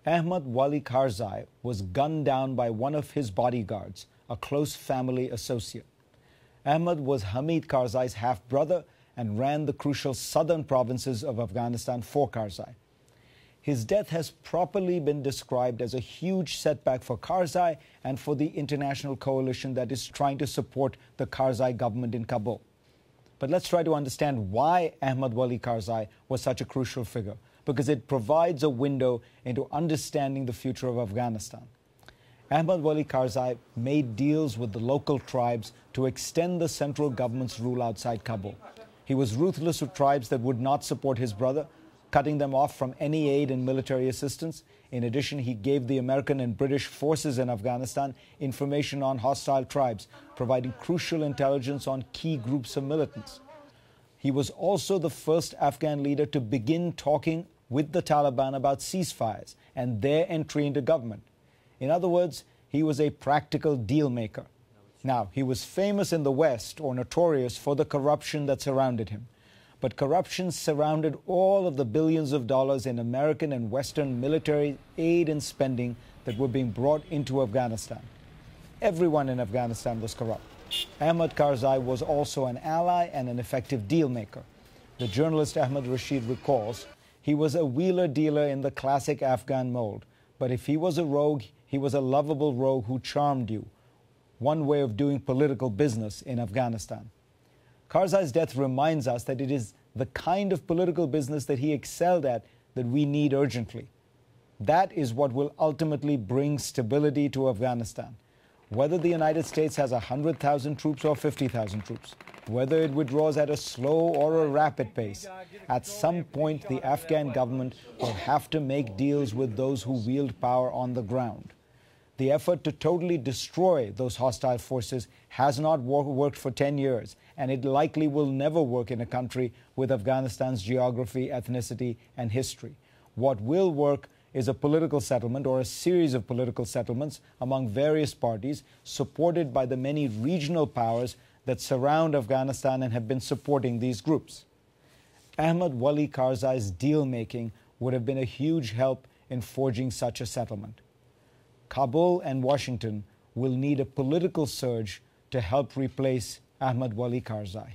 Ahmed Wali Karzai was gunned down by one of his bodyguards, a close family associate. Ahmed was Hamid Karzai's half-brother and ran the crucial southern provinces of Afghanistan for Karzai. His death has properly been described as a huge setback for Karzai and for the international coalition that is trying to support the Karzai government in Kabul. But let's try to understand why Ahmed Wali Karzai was such a crucial figure, because it provides a window into understanding the future of Afghanistan. Ahmed Wali Karzai made deals with the local tribes to extend the central government's rule outside Kabul. He was ruthless with tribes that would not support his brother, cutting them off from any aid and military assistance. In addition, he gave the American and British forces in Afghanistan information on hostile tribes, providing crucial intelligence on key groups of militants. He was also the first Afghan leader to begin talking with the Taliban about ceasefires and their entry into government. In other words, he was a practical deal maker. Now, he was famous in the West, or notorious for the corruption that surrounded him. But corruption surrounded all of the billions of dollars in American and Western military aid and spending that were being brought into Afghanistan. Everyone in Afghanistan was corrupt. Ahmed Karzai was also an ally and an effective deal maker. The journalist Ahmed Rashid recalls, he was a wheeler-dealer in the classic Afghan mold. But if he was a rogue, he was a lovable rogue who charmed you. One way of doing political business in Afghanistan. Karzai's death reminds us that it is the kind of political business that he excelled at that we need urgently. That is what will ultimately bring stability to Afghanistan. Whether the United States has 100,000 troops or 50,000 troops, whether it withdraws at a slow or a rapid pace, at some point the Afghan government will have to make deals with those who wield power on the ground. The effort to totally destroy those hostile forces has not worked for 10 years, and it likely will never work in a country with Afghanistan's geography, ethnicity, and history. What will work is a political settlement or a series of political settlements among various parties supported by the many regional powers that surround Afghanistan and have been supporting these groups. Ahmed Wali Karzai's deal-making would have been a huge help in forging such a settlement. Kabul and Washington will need a political surge to help replace Ahmed Wali Karzai.